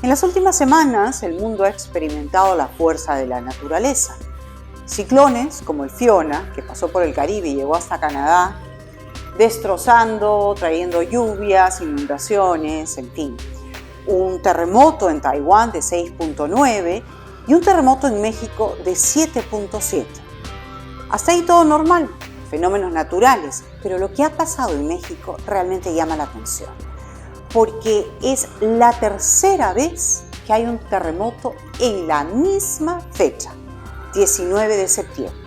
En las últimas semanas, el mundo ha experimentado la fuerza de la naturaleza. Ciclones como el Fiona, que pasó por el Caribe y llegó hasta Canadá, destrozando, trayendo lluvias, inundaciones, en fin. Un terremoto en Taiwán de 6.9 y un terremoto en México de 7.7. Hasta ahí todo normal, fenómenos naturales, pero lo que ha pasado en México realmente llama la atención, porque es la tercera vez que hay un terremoto en la misma fecha, 19 de septiembre.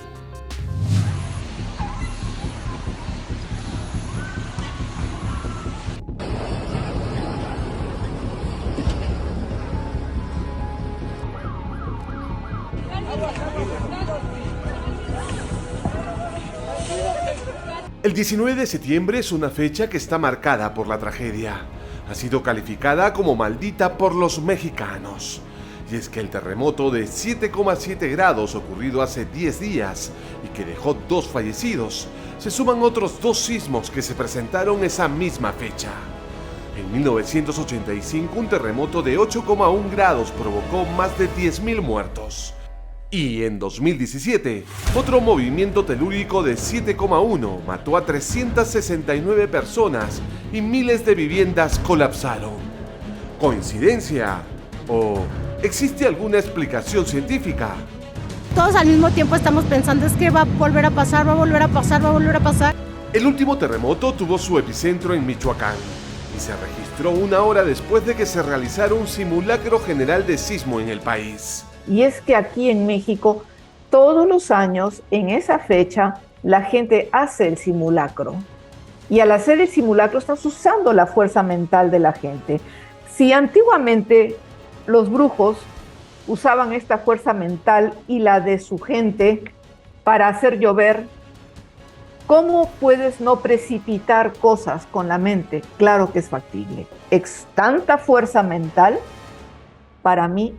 El 19 de septiembre es una fecha que está marcada por la tragedia. Ha sido calificada como maldita por los mexicanos. Y es que el terremoto de 7,7 grados ocurrido hace 10 días y que dejó 2 fallecidos, se suman otros 2 sismos que se presentaron esa misma fecha. En 1985 un terremoto de 8,1 grados provocó más de 10.000 muertos. Y en 2017, otro movimiento telúrico de 7,1 mató a 369 personas y miles de viviendas colapsaron. ¿Coincidencia? ¿O existe alguna explicación científica? Todos al mismo tiempo estamos pensando, es que va a volver a pasar, va a volver a pasar, va a volver a pasar. El último terremoto tuvo su epicentro en Michoacán y se registró 1 hora después de que se realizara un simulacro general de sismo en el país. Y es que aquí en México, todos los años, en esa fecha, la gente hace el simulacro. Y al hacer el simulacro estás usando la fuerza mental de la gente. Si antiguamente los brujos usaban esta fuerza mental y la de su gente para hacer llover, ¿cómo puedes no precipitar cosas con la mente? Claro que es factible. Tanta fuerza mental, para mí,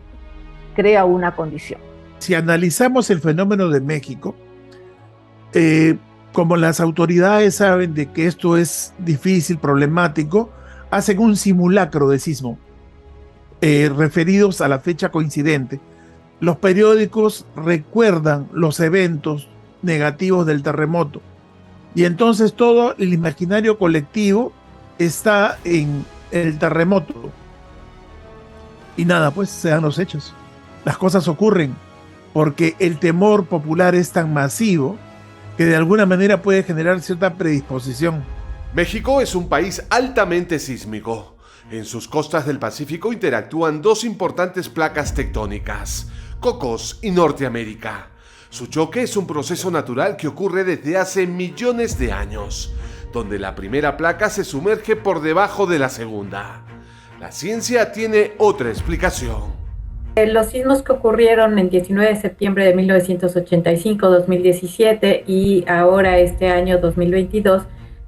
crea una condición. Si analizamos el fenómeno de México, como las autoridades saben de que esto es difícil, problemático, hacen un simulacro de sismo referidos a la fecha coincidente. Los periódicos recuerdan los eventos negativos del terremoto y entonces todo el imaginario colectivo está en el terremoto y nada, pues se dan los hechos. Las cosas ocurren porque el temor popular es tan masivo que de alguna manera puede generar cierta predisposición. México es un país altamente sísmico. En sus costas del Pacífico interactúan 2 importantes placas tectónicas, Cocos y Norteamérica. Su choque es un proceso natural que ocurre desde hace millones de años, donde la primera placa se sumerge por debajo de la segunda. La ciencia tiene otra explicación. Los sismos que ocurrieron el 19 de septiembre de 1985, 2017 y ahora este año 2022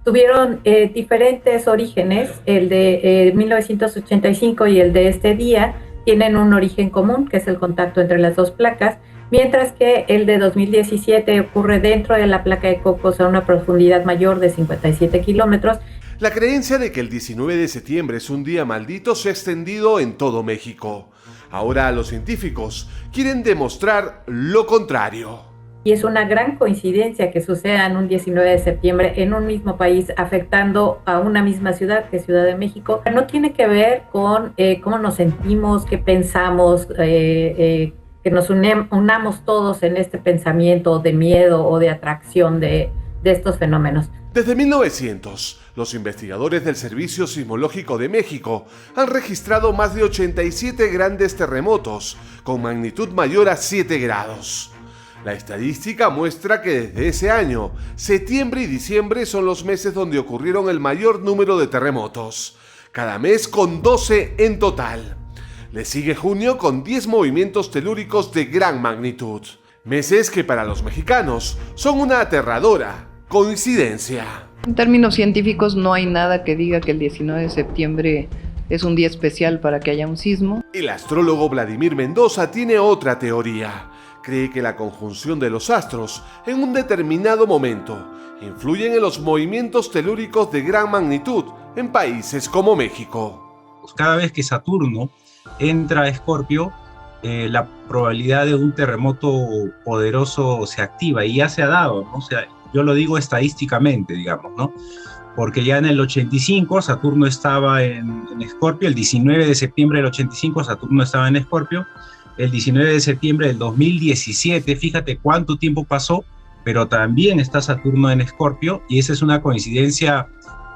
tuvieron diferentes orígenes. El de 1985 y el de este día tienen un origen común, que es el contacto entre las 2 placas, mientras que el de 2017 ocurre dentro de la placa de Cocos a una profundidad mayor de 57 kilómetros. La creencia de que el 19 de septiembre es un día maldito se ha extendido en todo México. Ahora los científicos quieren demostrar lo contrario. Y es una gran coincidencia que suceda en un 19 de septiembre en un mismo país, afectando a una misma ciudad, que es Ciudad de México. No tiene que ver con cómo nos sentimos, qué pensamos, que nos unamos todos en este pensamiento de miedo o de atracción de estos fenómenos. Desde 1900, los investigadores del Servicio Sismológico de México han registrado más de 87 grandes terremotos con magnitud mayor a 7 grados. La estadística muestra que desde ese año, septiembre y diciembre son los meses donde ocurrieron el mayor número de terremotos, cada mes con 12 en total. Le sigue junio con 10 movimientos telúricos de gran magnitud. Meses que para los mexicanos son una aterradora coincidencia. En términos científicos no hay nada que diga que el 19 de septiembre es un día especial para que haya un sismo. El astrólogo Vladimir Mendoza tiene otra teoría. Cree que la conjunción de los astros en un determinado momento influyen en los movimientos telúricos de gran magnitud en países como México. Cada vez que Saturno entra Escorpio, la probabilidad de un terremoto poderoso se activa, y ya se ha dado, ¿no? O sea, yo lo digo estadísticamente, digamos, ¿no? Porque ya en el 85 Saturno estaba en Escorpio, el 19 de septiembre del 85 Saturno estaba en Escorpio, el 19 de septiembre del 2017, fíjate cuánto tiempo pasó, pero también está Saturno en Escorpio, y esa es una coincidencia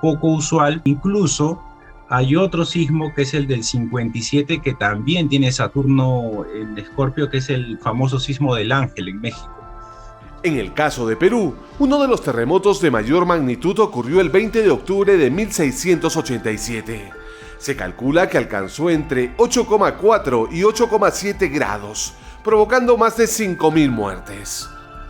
poco usual. Incluso hay otro sismo que es el del 57, que también tiene Saturno en Escorpio, que es el famoso sismo del Ángel en México. En el caso de Perú, uno de los terremotos de mayor magnitud ocurrió el 20 de octubre de 1687. Se calcula que alcanzó entre 8,4 y 8,7 grados, provocando más de 5.000 muertes.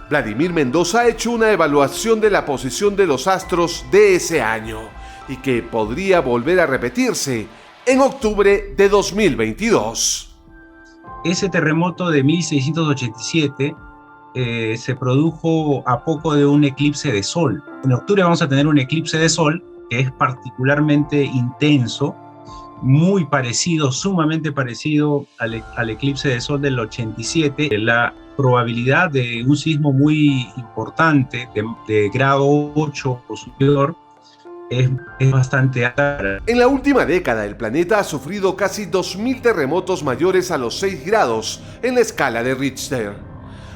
Vladimir Mendoza ha hecho una evaluación de la posición de los astros de ese año y que podría volver a repetirse en octubre de 2022. Ese terremoto de 1687 se produjo a poco de un eclipse de sol. En octubre vamos a tener un eclipse de sol que es particularmente intenso, muy parecido, sumamente parecido al eclipse de sol del 87. La probabilidad de un sismo muy importante, de grado 8 o superior, es bastante alta. En la última década, el planeta ha sufrido casi 2.000 terremotos mayores a los 6 grados en la escala de Richter.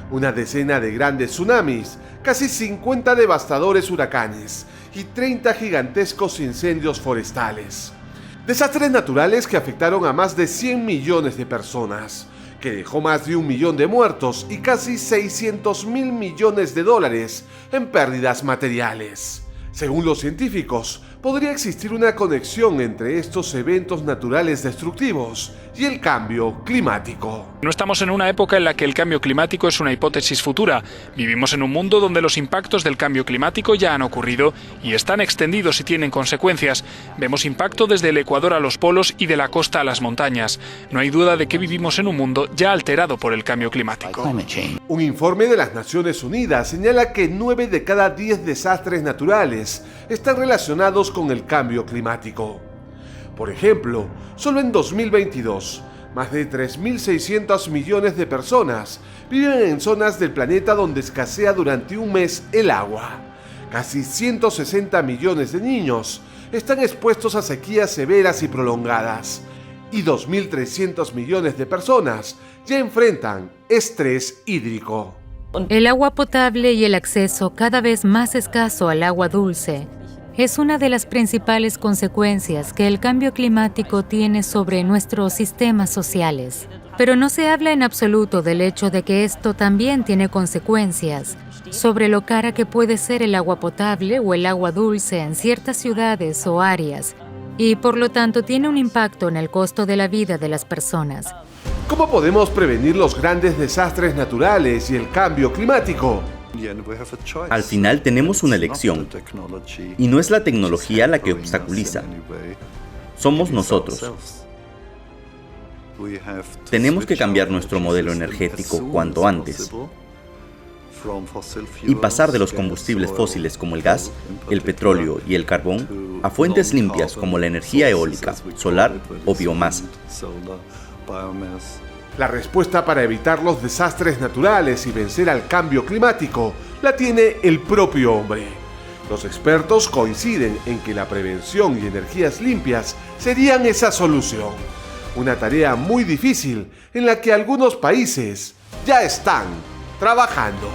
Una decena de grandes tsunamis, casi 50 devastadores huracanes y 30 gigantescos incendios forestales. Desastres naturales que afectaron a más de 100 millones de personas, que dejó más de 1 millón de muertos y casi 600.000 millones de dólares en pérdidas materiales. Según los científicos, podría existir una conexión entre estos eventos naturales destructivos y el cambio climático. No estamos en una época en la que el cambio climático es una hipótesis futura. Vivimos en un mundo donde los impactos del cambio climático ya han ocurrido y están extendidos y tienen consecuencias. Vemos impacto desde el Ecuador a los polos y de la costa a las montañas. No hay duda de que vivimos en un mundo ya alterado por el cambio climático. Un informe de las Naciones Unidas señala que 9 de cada 10 desastres naturales están relacionados con el cambio climático. Por ejemplo, solo en 2022, más de 3.600 millones de personas viven en zonas del planeta donde escasea durante un mes el agua. Casi 160 millones de niños están expuestos a sequías severas y prolongadas. Y 2.300 millones de personas ya enfrentan estrés hídrico. El agua potable y el acceso cada vez más escaso al agua dulce es una de las principales consecuencias que el cambio climático tiene sobre nuestros sistemas sociales. Pero no se habla en absoluto del hecho de que esto también tiene consecuencias sobre lo cara que puede ser el agua potable o el agua dulce en ciertas ciudades o áreas, y por lo tanto tiene un impacto en el costo de la vida de las personas. ¿Cómo podemos prevenir los grandes desastres naturales y el cambio climático? Al final tenemos una elección, y no es la tecnología la que obstaculiza. Somos nosotros. Tenemos que cambiar nuestro modelo energético cuanto antes y pasar de los combustibles fósiles como el gas, el petróleo y el carbón a fuentes limpias como la energía eólica, solar o biomasa. La respuesta para evitar los desastres naturales y vencer al cambio climático la tiene el propio hombre. Los expertos coinciden en que la prevención y energías limpias serían esa solución. Una tarea muy difícil en la que algunos países ya están trabajando.